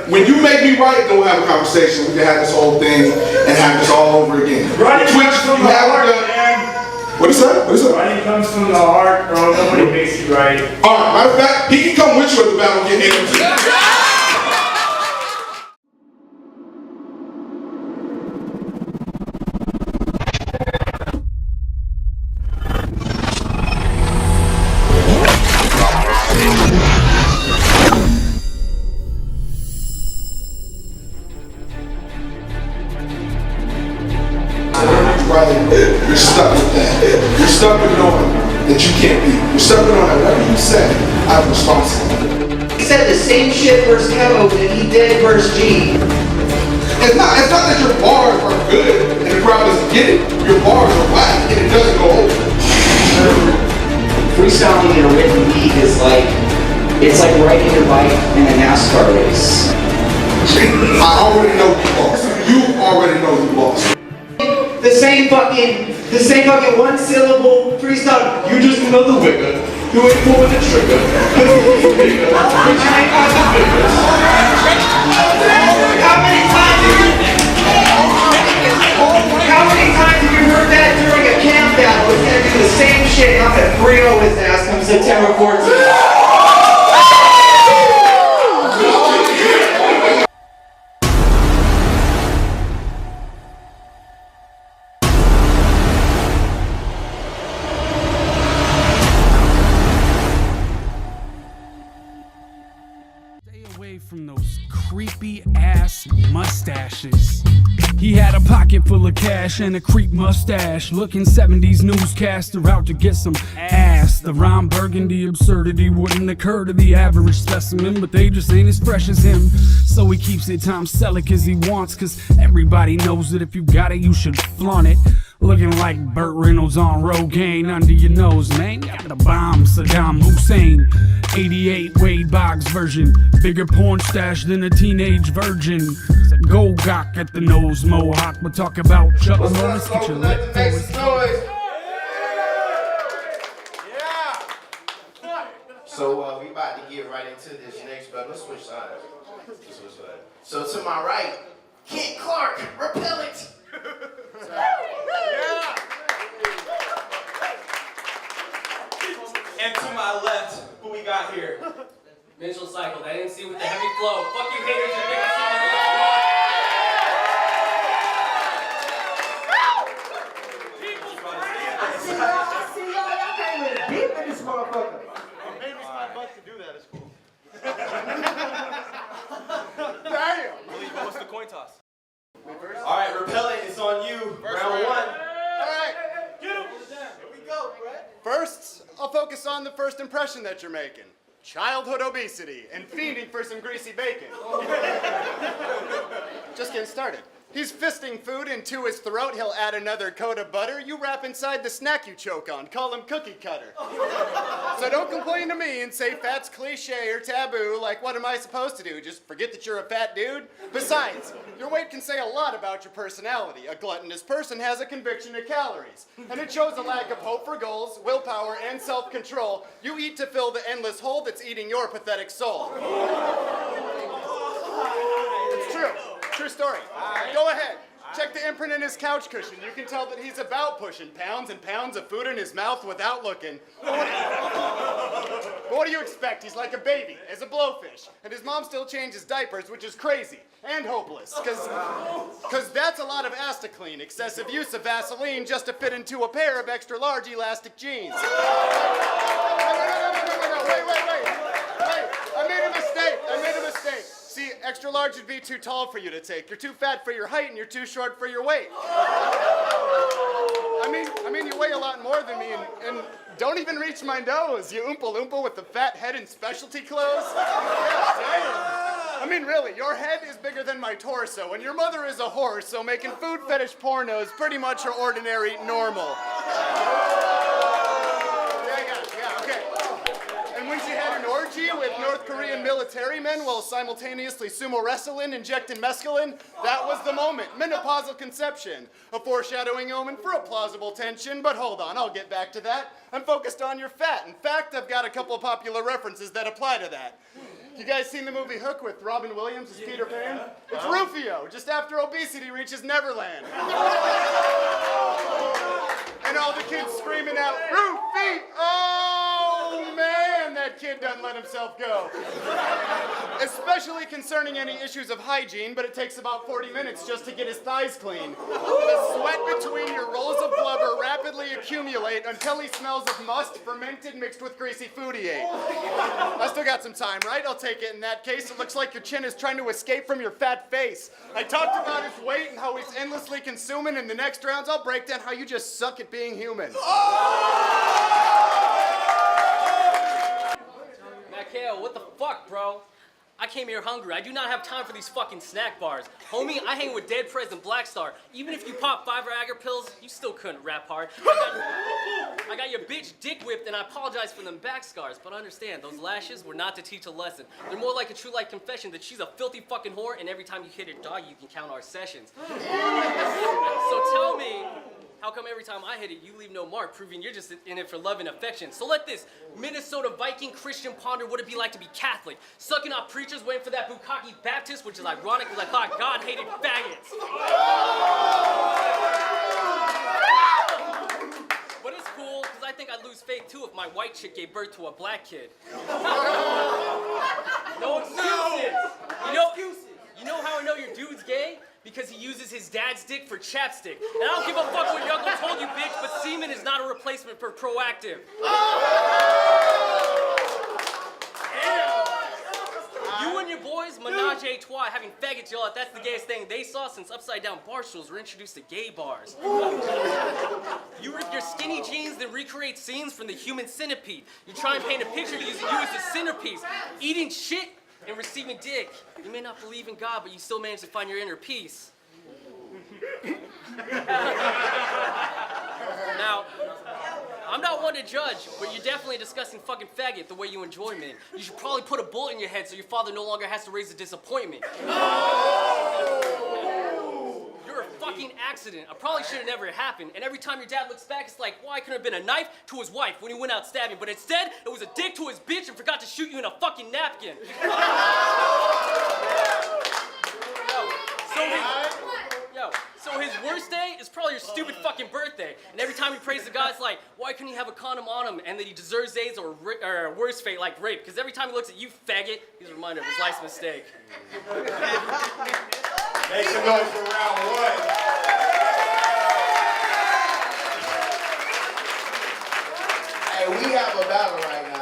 When you make me right, then we'll have a conversation. We can have this whole thing and have this all over again. Writing comes from the heart, man. What is that? What is that? Writing comes from the heart, bro. Nobody makes you right. Alright, matter of fact, he can come with you at the battle and get energy. You're stuck with that. You're stuck with knowing that you can't beat. You're stuck with knowing that whatever you say, I'm responsible. He said the same shit versus Kevo that he did versus G. It's not that your bars are good and the crowd doesn't get it. Your bars are whack and it doesn't go over. Freestyling in a written beat is like, it's like riding your bike in a NASCAR race. I already know you lost. You already know you lost. The same fucking one syllable freestyle. You just another wigger. You ain't pulling the trigger. Cause you bigger. But you ain't got the bigger. How many times have you heard that during a camp battle? It's gonna do the same shit. I'm gonna 3-0 his ass come September 14th. From those creepy ass mustaches. He had a pocket full of cash and a creep mustache, looking 70s newscaster out to get some ass. The rhyme burgundy absurdity wouldn't occur to the average specimen, but they just ain't as fresh as him. So he keeps it Tom Selleck as he wants, cause everybody knows that if you got it, you should flaunt it. Looking like Burt Reynolds on Rogaine under your nose, man. Got the bomb, Saddam Hussein. 88 Wade Boggs version. Bigger porn stash than a teenage virgin. Golgok at the nose, mohawk. We'll talk about Chuck Norris. Get your lip noise. So we about to get right into this next battle. Let's switch sides. So to my right, Kent Clark, Repellent. And to my left, who we got here? Menstral Cycle, that MC with the heavy flow. Fuck you haters, you think I saw my I see y'all came in deep in this motherfucker. Maybe it's $5 to do that, it's cool. Damn! What's the coin toss? Alright, Repellent, it's on you. Round one. Alright, here we go, Brett. First, I'll focus on the first impression that you're making. Childhood obesity and fiending for some greasy bacon. Just getting started. He's fisting food into his throat. He'll add another coat of butter. You wrap inside the snack you choke on. Call him cookie cutter. So don't complain to me and say fat's cliche or taboo. Like, what am I supposed to do? Just forget that you're a fat dude? Besides, your weight can say a lot about your personality. A gluttonous person has a conviction of calories. And it shows a lack of hope for goals, willpower, and self-control. You eat to fill the endless hole that's eating your pathetic soul. It's true. True story. Go ahead. Check the imprint in his couch cushion. You can tell that he's about pushing pounds and pounds of food in his mouth without looking. But what do you expect? He's like a baby, as a blowfish. And his mom still changes diapers, which is crazy and hopeless. Because that's a lot of ass to clean. Excessive use of Vaseline just to fit into a pair of extra large elastic jeans. Wait. I made a mistake. See, extra large would be too tall for you to take. You're too fat for your height and you're too short for your weight. I mean, you weigh a lot more than me and don't even reach my nose, you Oompa Loompa with the fat head and specialty clothes. Yeah, damn. I mean, really, your head is bigger than my torso and your mother is a horse, so making food fetish pornos pretty much are ordinary normal. Yeah, okay. And when she had an orgy with North Korean military men while simultaneously sumo wrestling, injecting mescaline, that was the moment. Menopausal conception. A foreshadowing omen for a plausible tension, but hold on, I'll get back to that. I'm focused on your fat. In fact, I've got a couple of popular references that apply to that. You guys seen the movie Hook with Robin Williams as Peter Pan? It's Rufio, just after obesity reaches Neverland. And all the kids screaming out, Rufy! Oh man, that kid doesn't let himself go. Especially concerning any issues of hygiene, but it takes about 40 minutes just to get his thighs clean. The sweat between your rolls of blubber rapidly accumulate until he smells of must fermented mixed with greasy food he ate. I still got some time, right? I'll take it. In that case, it looks like your chin is trying to escape from your fat face. I talked about his weight and how he's endlessly consuming. In the next rounds, I'll break down how you just suck at being human. Mikhail, what the fuck, bro? I came here hungry. I do not have time for these fucking snack bars. Homie, I hang with Dead Prez and Black Star. Even if you pop 5 Viagra pills, you still couldn't rap hard. I got your bitch dick whipped and I apologize for them back scars, but understand, those lashes were not to teach a lesson. They're more like a true life confession that she's a filthy fucking whore and every time you hit her dog, you can count our sessions. So tell me, how come every time I hit it, you leave no mark, proving you're just in it for love and affection? So let this Minnesota Viking Christian ponder what it'd be like to be Catholic, sucking off preachers waiting for that Bukkake Baptist, which is ironic because I thought God hated faggots. But it's cool, because I think I'd lose faith too if my white chick gave birth to a black kid. No excuses! You know how I know your dude's gay? Because he uses his dad's dick for chapstick. And I don't give a fuck what your uncle told you, bitch, but semen is not a replacement for Proactive. You and your boys, menage a trois, having faggots yell out, that's the gayest thing they saw since upside-down bar stools were introduced to gay bars. You rip your skinny jeans, then recreate scenes from the human centipede. You try and paint a picture using you as a centerpiece. Eating shit and receiving dick. You may not believe in God, but you still manage to find your inner peace. Now, I'm not one to judge, but you're definitely a disgusting fucking faggot the way you enjoy men. You should probably put a bullet in your head so your father no longer has to raise a disappointment. You're a fucking accident. I probably should have never happened. And every time your dad looks back, it's like, why couldn't have been a knife to his wife when he went out stabbing? But instead, it was a dick to his bitch and forgot to shoot you in a fucking napkin. So his worst day is probably your stupid fucking birthday. And every time he prays to God, it's like, why couldn't he have a condom on him and that he deserves AIDS or a worse fate like rape? Because every time he looks at you, faggot, he's a reminder of his life's mistake. Make some noise for round 1. Hey, we have a battle right now,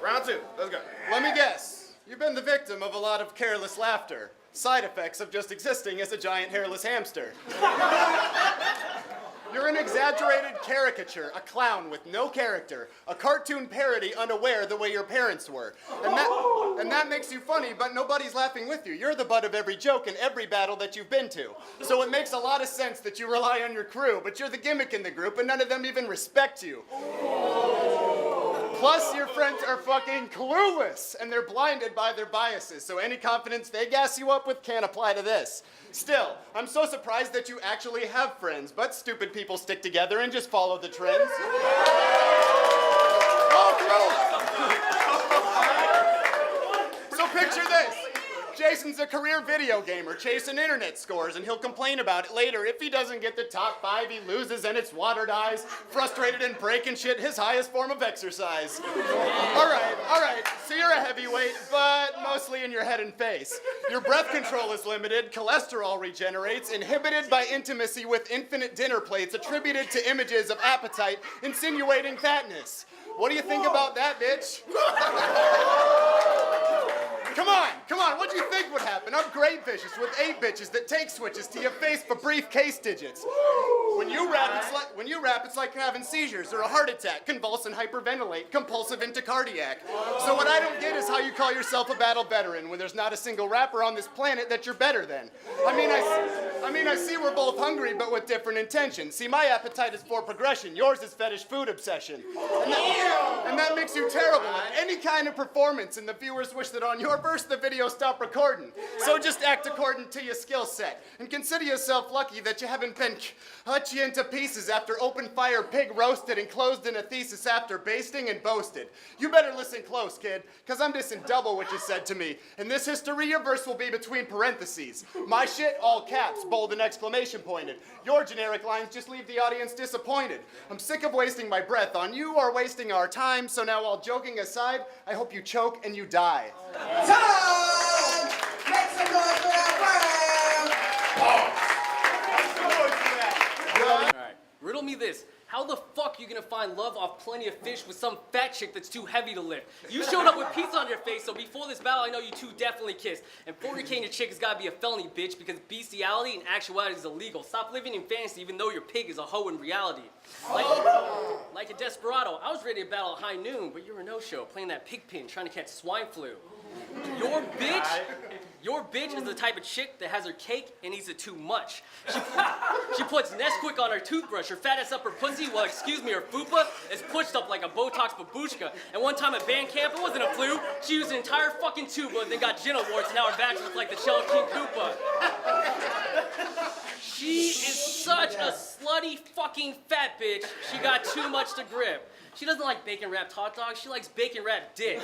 Round 2, let's go. Let me guess. You've been the victim of a lot of careless laughter. Side effects of just existing as a giant hairless hamster. You're an exaggerated caricature, a clown with no character, a cartoon parody unaware the way your parents were. And that makes you funny, but nobody's laughing with you. You're the butt of every joke in every battle that you've been to. So it makes a lot of sense that you rely on your crew, but you're the gimmick in the group and none of them even respect you. Plus, your friends are fucking clueless, and they're blinded by their biases, so any confidence they gas you up with can't apply to this. Still, I'm so surprised that you actually have friends, but stupid people stick together and just follow the trends. So picture this. Jason's a career video gamer chasing internet scores, and he'll complain about it later. If he doesn't get the top 5, he loses and its water dies. Frustrated and breaking shit, his highest form of exercise. All right, so you're a heavyweight, but mostly in your head and face. Your breath control is limited, cholesterol regenerates, inhibited by intimacy with infinite dinner plates attributed to images of appetite, insinuating fatness. What do you think about that, bitch? Come on, what do you think would happen? I'm great vicious with 8 bitches that take switches to your face for briefcase digits. When you rap, it's like having seizures or a heart attack, convulse and hyperventilate, compulsive into cardiac. So what I don't get is how you call yourself a battle veteran when there's not a single rapper on this planet that you're better than. I see we're both hungry, but with different intentions. See, my appetite is for progression. Yours is fetish food obsession. And that makes you terrible at any kind of performance, and the viewers wish that on your first the video stopped recording. So just act according to your skill set. And consider yourself lucky that you haven't been cut you into pieces after open fire pig roasted and closed in a thesis after basting and boasted. You better listen close, kid, cause I'm dissing double what you said to me. In this history, your verse will be between parentheses. My shit, all caps, bold and exclamation pointed. Your generic lines just leave the audience disappointed. I'm sick of wasting my breath on you or wasting our time, so now all joking aside, I hope you choke and you die. Time! Make some noise for that Alright, riddle me this. How the fuck you gonna find love off plenty of fish with some fat chick that's too heavy to lift? You showed up with pizza on your face, so before this battle, I know you two definitely kissed. And 40K your chick has gotta be a felony, bitch, because bestiality and actuality is illegal. Stop living in fantasy even though your pig is a hoe in reality. Like a desperado, I was ready to battle at high noon, but you're a no-show, playing that pig pin, trying to catch swine flu. Your bitch is the type of chick that has her cake and eats it too much. She puts Nesquik on her toothbrush, her fat ass up her pussy, well, excuse me, her fupa is pushed up like a Botox babushka. And one time at band camp, it wasn't a flu, she used an entire fucking tuba and then got genital warts and now her vag looks like the shell of King Koopa. She is such a slutty fucking fat bitch, she got too much to grip. She doesn't like bacon wrapped hot dogs, she likes bacon wrapped dick.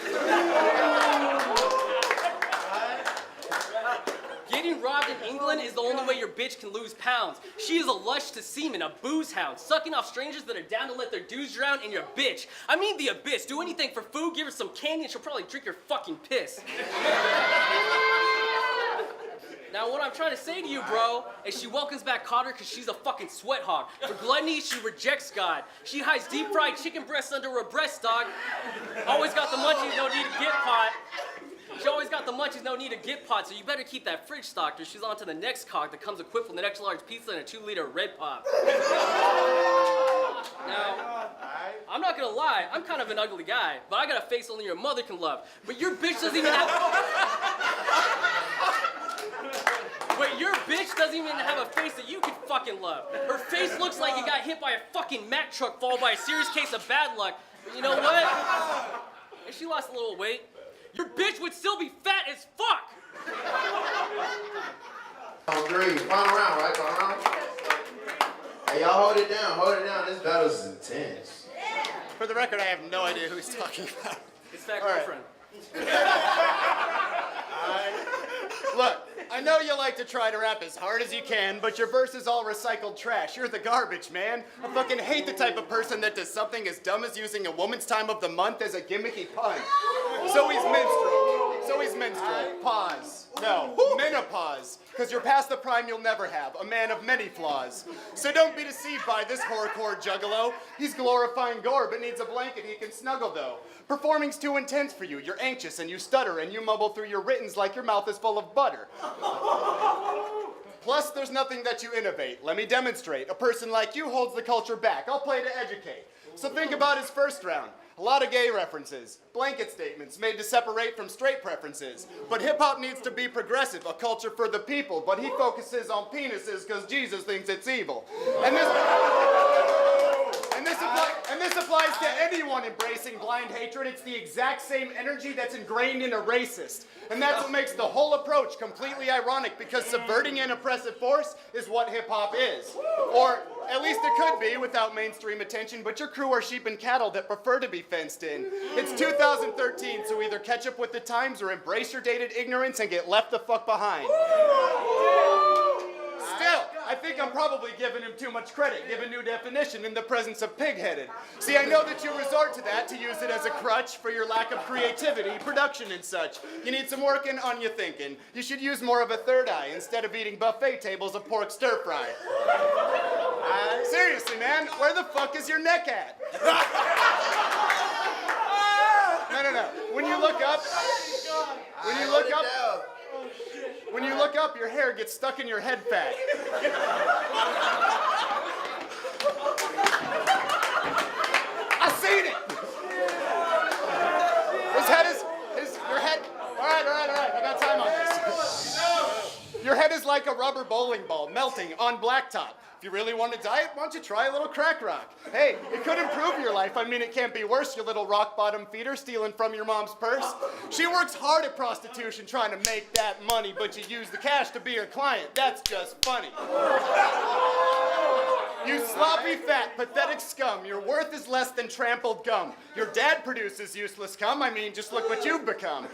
Getting robbed in England is the only way your bitch can lose pounds. She is a lush to semen, a booze hound, sucking off strangers that are down to let their dudes drown in your bitch. I mean the abyss. Do anything for food, give her some candy, and she'll probably drink your fucking piss. Now what I'm trying to say to you, bro, is she welcomes back Cotter because she's a fucking sweat hog. For gluttony, she rejects God. She hides deep fried chicken breasts under her breast, dog. Always got the munchies, no need to get pot. She always got the munchies, no need to get pot, so you better keep that fridge stocked or she's on to the next cock that comes equipped with an extra large pizza and a 2-liter red pop. Now, I'm not gonna lie, I'm kind of an ugly guy, but I got a face only your mother can love. But your bitch doesn't even have... But your bitch doesn't even have a face that you can fucking love. Her face looks like it got hit by a fucking Mack truck followed by a serious case of bad luck. But you know what? If she lost a little weight, your bitch would still be fat as fuck! Three, final round, right? Final round? Hey, y'all hold it down, this battle is intense. For the record, I have no idea who he's talking about. It's that girlfriend. Look, I know you like to try to rap as hard as you can, but your verse is all recycled trash. You're the garbage, man. I fucking hate the type of person that does something as dumb as using a woman's time of the month as a gimmicky pun. So he's menstrual. Pause. No, menopause. Because you're past the prime you'll never have, a man of many flaws. So don't be deceived by this horrorcore juggalo. He's glorifying gore, but needs a blanket he can snuggle, though. Performing's too intense for you. You're anxious and you stutter and you mumble through your writtens like your mouth is full of butter. Plus, there's nothing that you innovate. Let me demonstrate. A person like you holds the culture back. I'll play to educate. So think about his first round. A lot of gay references, blanket statements made to separate from straight preferences. But hip-hop needs to be progressive, a culture for the people, but he focuses on penises because Jesus thinks it's evil. And this applies to anyone embracing blind hatred. It's the exact same energy that's ingrained in a racist. And that's what makes the whole approach completely ironic, because subverting an oppressive force is what hip-hop is. Or at least it could be without mainstream attention, but your crew are sheep and cattle that prefer to be fenced in. It's 2013, so either catch up with the times or embrace your dated ignorance and get left the fuck behind. Still, I think I'm probably giving him too much credit, given new definition in the presence of pig-headed. See, I know that you resort to that to use it as a crutch for your lack of creativity, production and such. You need some working on your thinking. You should use more of a third eye instead of eating buffet tables of pork stir-fry. Seriously, man, where the fuck is your neck at? No. When you look up, your hair gets stuck in your head fat. I seen it. Your head. All right. I got time on this. Your head is like a rubber bowling ball melting on blacktop. If you really want to diet, why don't you try a little crack rock? Hey, it could improve your life. I mean, it can't be worse, you little rock bottom feeder stealing from your mom's purse. She works hard at prostitution trying to make that money, but you use the cash to be her client. That's just funny. You sloppy, fat, pathetic scum. Your worth is less than trampled gum. Your dad produces useless cum. I mean, just look what you've become.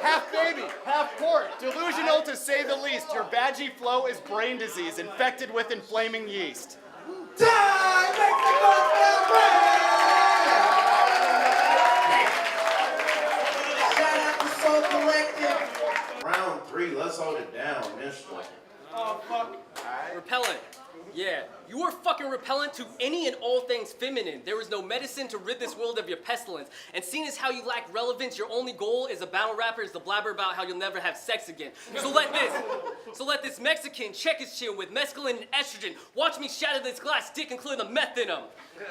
Half baby, half port, delusional to say the least. Your vaggy flow is brain disease, infected with inflaming yeast. Time! Make some noise for our friends! Shout out to Soul Collective. Round 3, let's hold it down, Menstral. Oh, fuck. Repellent. Yeah, you are fucking repellent to any and all things feminine. There is no medicine to rid this world of your pestilence. And seeing as how you lack relevance, your only goal as a battle rapper is to blabber about how you'll never have sex again. So let this Mexican check his chin with mescaline and estrogen. Watch me shatter this glass dick and clear the meth in him.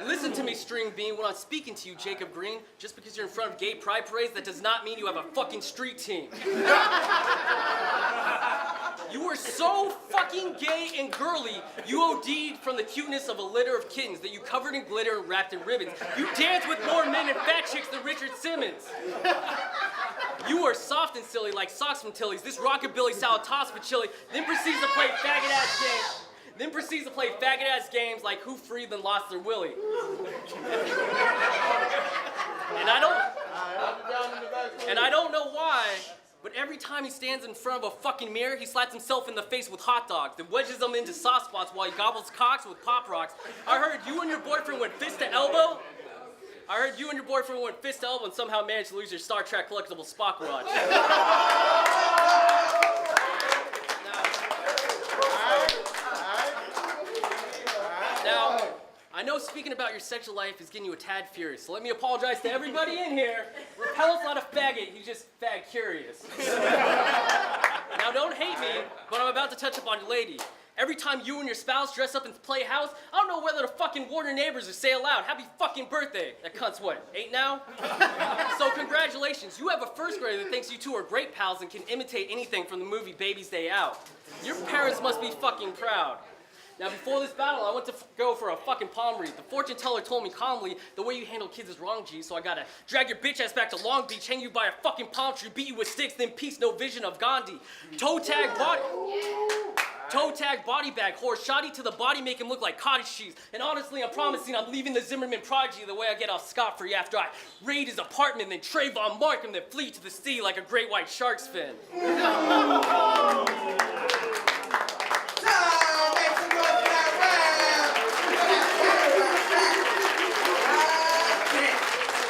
Listen to me, String Bean, when I'm speaking to you, Jacob Green. Just because you're in front of gay pride parades, that does not mean you have a fucking street team. You were so fucking gay and girly, you OD'd from the cuteness of a litter of kittens that you covered in glitter and wrapped in ribbons. You danced with more men and fat chicks than Richard Simmons. You were soft and silly like socks from Tilly's. This rockabilly salad tossed with chili, then proceeds to play faggot-ass games. Like who freed and lost their willy. And I don't know why, but every time he stands in front of a fucking mirror, he slaps himself in the face with hot dogs, then wedges them into soft spots while he gobbles cocks with Pop Rocks. I heard you and your boyfriend went fist to elbow. And somehow managed to lose your Star Trek collectible Spock watch. Now, I know speaking about your sexual life is getting you a tad furious, so let me apologize to everybody in here. Repellent's not a faggot, he's just fag curious. Now don't hate me, but I'm about to touch upon your lady. Every time you and your spouse dress up and play house, I don't know whether to fucking warn your neighbors or say aloud, happy fucking birthday. That cunt's what, 8 now? So congratulations, you have a first grader that thinks you two are great pals and can imitate anything from the movie Baby's Day Out. Your parents must be fucking proud. Now, before this battle, I went to go for a fucking palm read. The fortune teller told me calmly, the way you handle kids is wrong, G, so I gotta drag your bitch ass back to Long Beach, hang you by a fucking palm tree, beat you with sticks, then peace, no vision of Gandhi. Toe tag body bag, horse shoddy to the body, make him look like cottage cheese. And honestly, I'm promising I'm leaving the Zimmerman prodigy the way I get off scot-free after I raid his apartment, then Trayvon mark him, then flee to the sea like a great white shark's fin.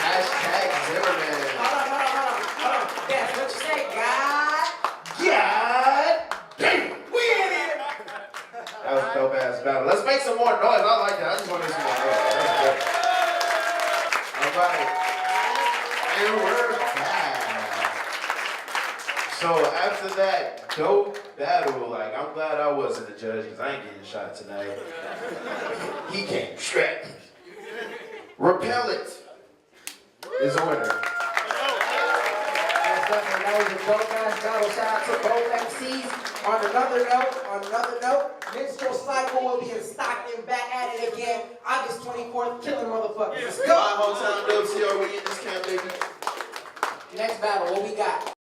Hashtag Zimmerman. Hold on. That's what you say, God. Damn. We in here. That was a dope ass battle. Let's make some more noise. I like that. I just want to make some more noise. That's good. All right. And we're back. So after that dope battle, like I'm glad I wasn't the judge because I ain't getting shot tonight. He came straight. Repellent is a winner. That was a dope ass battle. Shout out to both MCs. On another note, Menstral Cycle will be in Stockton, back at it again, August 24th, killing motherfuckers. Let's go. My hometown WTO, we in this camp, baby. Next battle, what we got?